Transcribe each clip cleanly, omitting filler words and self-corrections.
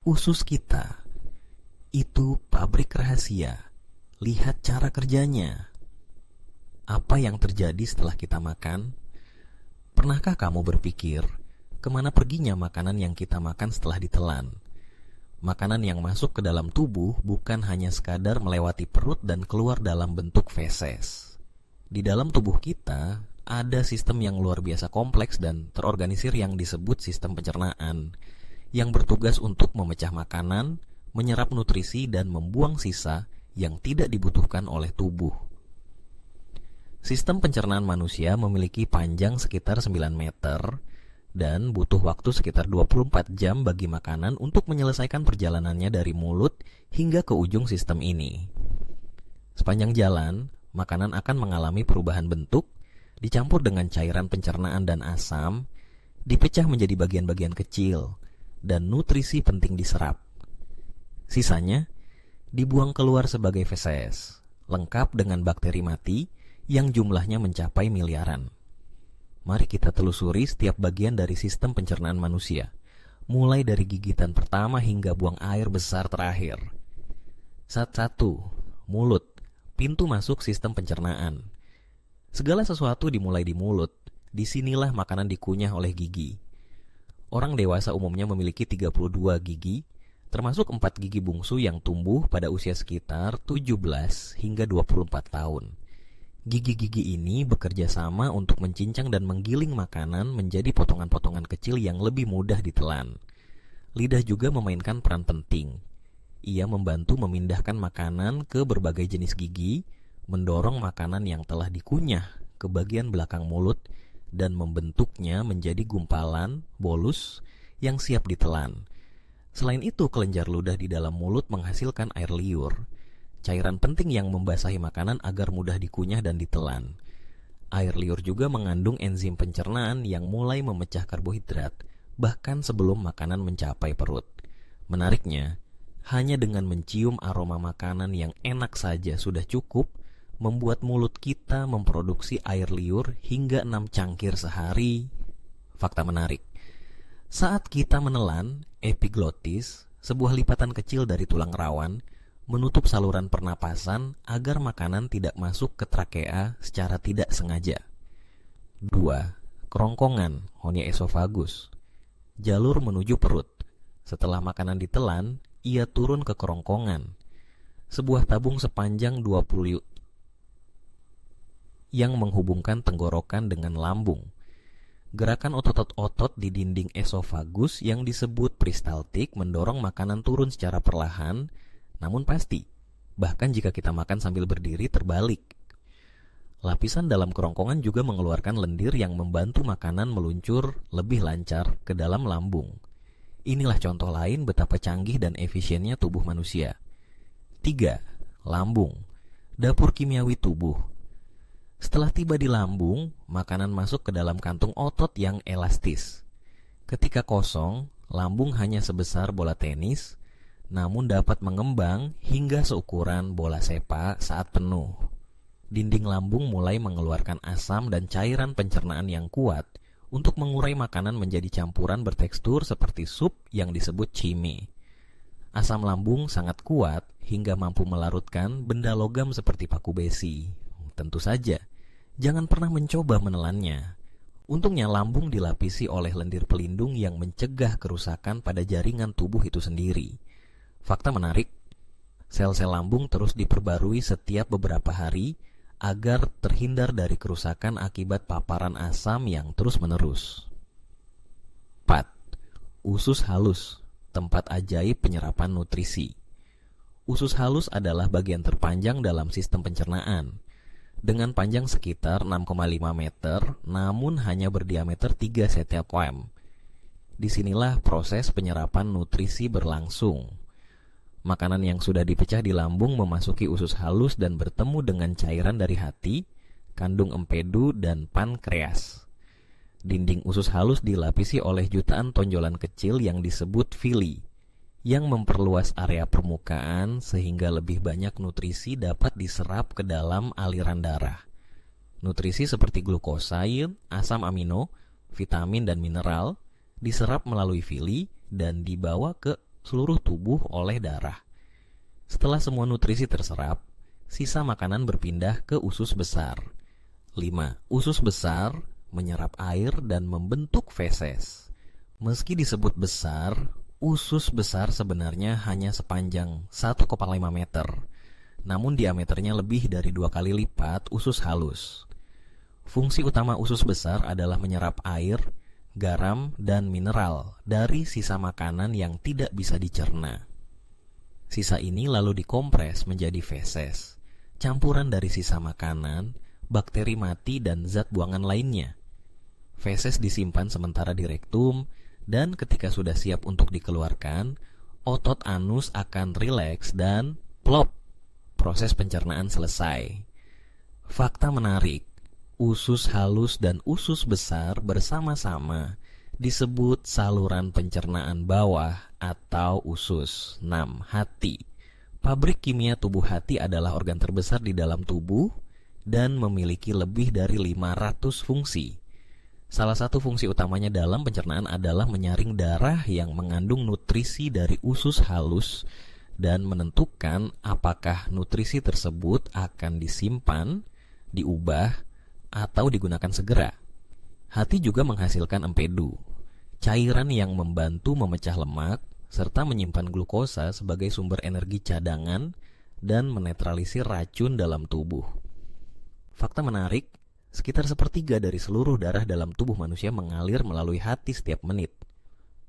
Usus kita itu pabrik rahasia. Lihat cara kerjanya. Apa yang terjadi setelah kita makan? Pernahkah kamu berpikir, kemana perginya makanan yang kita makan setelah ditelan? Makanan yang masuk ke dalam tubuh bukan hanya sekadar melewati perut dan keluar dalam bentuk feses. Di dalam tubuh kita, ada sistem yang luar biasa kompleks dan terorganisir yang disebut sistem pencernaan, yang bertugas untuk memecah makanan, menyerap nutrisi, dan membuang sisa yang tidak dibutuhkan oleh tubuh. Sistem pencernaan manusia memiliki panjang sekitar 9 meter dan butuh waktu sekitar 24 jam bagi makanan untuk menyelesaikan perjalanannya dari mulut hingga ke ujung sistem ini. Sepanjang jalan, makanan akan mengalami perubahan bentuk, dicampur dengan cairan pencernaan dan asam, dipecah menjadi bagian-bagian kecil, dan nutrisi penting diserap. Sisanya dibuang keluar sebagai feses, lengkap dengan bakteri mati yang jumlahnya mencapai miliaran. Mari kita telusuri setiap bagian dari sistem pencernaan manusia, mulai dari gigitan pertama hingga buang air besar terakhir. 1. Mulut, pintu masuk sistem pencernaan. Segala sesuatu dimulai di mulut. Disinilah makanan dikunyah oleh gigi. Orang dewasa umumnya memiliki 32 gigi, termasuk 4 gigi bungsu yang tumbuh pada usia sekitar 17 hingga 24 tahun. Gigi-gigi ini bekerja sama untuk mencincang dan menggiling makanan menjadi potongan-potongan kecil yang lebih mudah ditelan. Lidah juga memainkan peran penting. Ia membantu memindahkan makanan ke berbagai jenis gigi, mendorong makanan yang telah dikunyah ke bagian belakang mulut, dan membentuknya menjadi gumpalan, bolus, yang siap ditelan. Selain itu, kelenjar ludah di dalam mulut menghasilkan air liur, cairan penting yang membasahi makanan agar mudah dikunyah dan ditelan. Air liur juga mengandung enzim pencernaan yang mulai memecah karbohidrat, bahkan sebelum makanan mencapai perut. Menariknya, hanya dengan mencium aroma makanan yang enak saja sudah cukup membuat mulut kita memproduksi air liur hingga 6 cangkir sehari. Fakta menarik. Saat kita menelan, epiglotis, sebuah lipatan kecil dari tulang rawan, menutup saluran pernapasan agar makanan tidak masuk ke trakea secara tidak sengaja. 2. Kerongkongan, honia esophagus. Jalur menuju perut. Setelah makanan ditelan, ia turun ke kerongkongan. Sebuah tabung sepanjang 20 yang menghubungkan tenggorokan dengan lambung. Gerakan otot-otot di dinding esofagus yang disebut peristaltik mendorong makanan turun secara perlahan, namun pasti. Bahkan jika kita makan sambil berdiri terbalik. Lapisan dalam kerongkongan juga mengeluarkan lendir yang membantu makanan meluncur lebih lancar ke dalam lambung. Inilah contoh lain betapa canggih dan efisiennya tubuh manusia. 3. Lambung, dapur kimiawi tubuh. Setelah tiba di lambung, makanan masuk ke dalam kantung otot yang elastis. Ketika kosong, lambung hanya sebesar bola tenis, namun dapat mengembang hingga seukuran bola sepak saat penuh. Dinding lambung mulai mengeluarkan asam dan cairan pencernaan yang kuat untuk mengurai makanan menjadi campuran bertekstur seperti sup yang disebut cimi. Asam lambung sangat kuat hingga mampu melarutkan benda logam seperti paku besi. Tentu saja, jangan pernah mencoba menelannya. Untungnya lambung dilapisi oleh lendir pelindung yang mencegah kerusakan pada jaringan tubuh itu sendiri. Fakta menarik, sel-sel lambung terus diperbarui setiap beberapa hari agar terhindar dari kerusakan akibat paparan asam yang terus-menerus. 4. Usus halus, tempat ajaib penyerapan nutrisi. Usus halus adalah bagian terpanjang dalam sistem pencernaan. Dengan panjang sekitar 6,5 meter, namun hanya berdiameter 3 cm. Disinilah proses penyerapan nutrisi berlangsung. Makanan yang sudah dipecah di lambung memasuki usus halus dan bertemu dengan cairan dari hati, kandung empedu, dan pankreas. Dinding usus halus dilapisi oleh jutaan tonjolan kecil yang disebut villi, yang memperluas area permukaan sehingga lebih banyak nutrisi dapat diserap ke dalam aliran darah. Nutrisi seperti glukosa, asam amino, vitamin, dan mineral diserap melalui villi dan dibawa ke seluruh tubuh oleh darah. Setelah semua nutrisi terserap, sisa makanan berpindah ke usus besar. 5. Usus besar menyerap air dan membentuk feses. Meski disebut besar, usus besar sebenarnya hanya sepanjang 1,5 meter. Namun diameternya lebih dari 2 kali lipat usus halus. Fungsi utama usus besar adalah menyerap air, garam, dan mineral dari sisa makanan yang tidak bisa dicerna. Sisa ini lalu dikompres menjadi feses, campuran dari sisa makanan, bakteri mati, dan zat buangan lainnya. Feses disimpan sementara di rektum, dan ketika sudah siap untuk dikeluarkan, otot anus akan rileks dan plop. Proses pencernaan selesai. Fakta menarik, usus halus dan usus besar bersama-sama disebut saluran pencernaan bawah atau usus. 6. Hati. Pabrik kimia tubuh hati adalah organ terbesar di dalam tubuh dan memiliki lebih dari 500 fungsi. Salah satu fungsi utamanya dalam pencernaan adalah menyaring darah yang mengandung nutrisi dari usus halus dan menentukan apakah nutrisi tersebut akan disimpan, diubah, atau digunakan segera. Hati juga menghasilkan empedu, cairan yang membantu memecah lemak serta menyimpan glukosa sebagai sumber energi cadangan dan menetralisir racun dalam tubuh. Fakta menarik, sekitar 1/3 dari seluruh darah dalam tubuh manusia mengalir melalui hati setiap menit.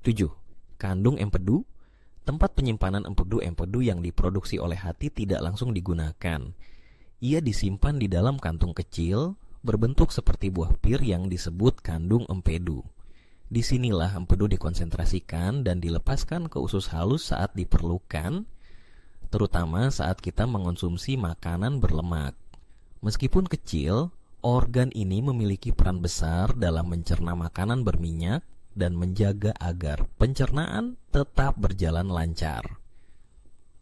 7. Kandung empedu. Tempat penyimpanan empedu-empedu yang diproduksi oleh hati tidak langsung digunakan. Ia disimpan di dalam kantung kecil, berbentuk seperti buah pir yang disebut kandung empedu. Disinilah empedu dikonsentrasikan dan dilepaskan ke usus halus saat diperlukan, terutama saat kita mengonsumsi makanan berlemak. Meskipun kecil, organ ini memiliki peran besar dalam mencerna makanan berminyak dan menjaga agar pencernaan tetap berjalan lancar.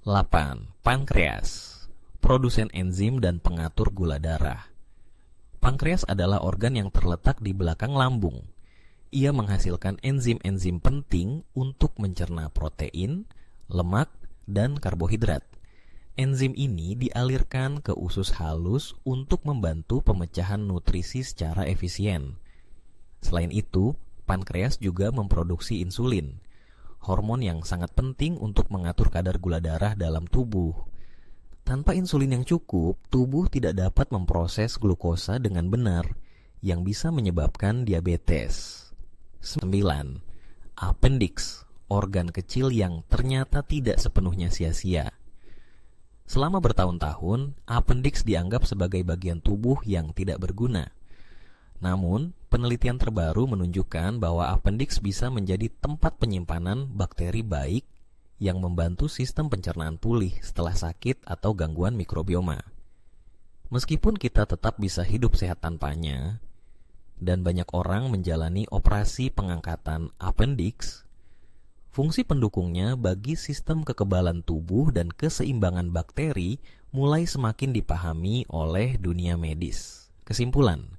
8. Pankreas. Produsen enzim dan pengatur gula darah. Pankreas adalah organ yang terletak di belakang lambung. Ia menghasilkan enzim-enzim penting untuk mencerna protein, lemak, dan karbohidrat. Enzim ini dialirkan ke usus halus untuk membantu pemecahan nutrisi secara efisien. Selain itu, pankreas juga memproduksi insulin, hormon yang sangat penting untuk mengatur kadar gula darah dalam tubuh. Tanpa insulin yang cukup, tubuh tidak dapat memproses glukosa dengan benar, yang bisa menyebabkan diabetes. 9. Appendix, organ kecil yang ternyata tidak sepenuhnya sia-sia. Selama bertahun-tahun, appendix dianggap sebagai bagian tubuh yang tidak berguna. Namun, penelitian terbaru menunjukkan bahwa appendix bisa menjadi tempat penyimpanan bakteri baik yang membantu sistem pencernaan pulih setelah sakit atau gangguan mikrobioma. Meskipun kita tetap bisa hidup sehat tanpanya, dan banyak orang menjalani operasi pengangkatan appendix, fungsi pendukungnya bagi sistem kekebalan tubuh dan keseimbangan bakteri mulai semakin dipahami oleh dunia medis. Kesimpulan,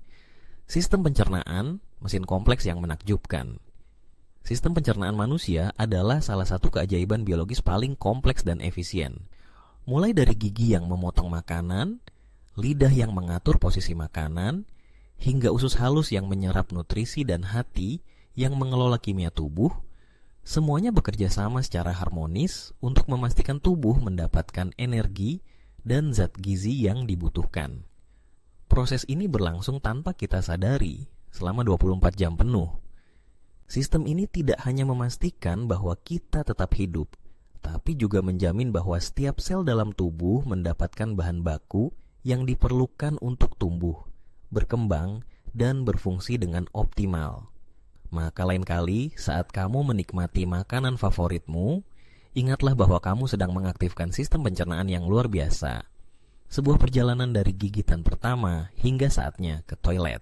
sistem pencernaan, mesin kompleks yang menakjubkan. Sistem pencernaan manusia adalah salah satu keajaiban biologis paling kompleks dan efisien. Mulai dari gigi yang memotong makanan, lidah yang mengatur posisi makanan, hingga usus halus yang menyerap nutrisi dan hati yang mengelola kimia tubuh, semuanya bekerja sama secara harmonis untuk memastikan tubuh mendapatkan energi dan zat gizi yang dibutuhkan. Proses ini berlangsung tanpa kita sadari selama 24 jam penuh. Sistem ini tidak hanya memastikan bahwa kita tetap hidup, tapi juga menjamin bahwa setiap sel dalam tubuh mendapatkan bahan baku yang diperlukan untuk tumbuh, berkembang, dan berfungsi dengan optimal. Maka lain kali saat kamu menikmati makanan favoritmu, ingatlah bahwa kamu sedang mengaktifkan sistem pencernaan yang luar biasa. Sebuah perjalanan dari gigitan pertama hingga saatnya ke toilet.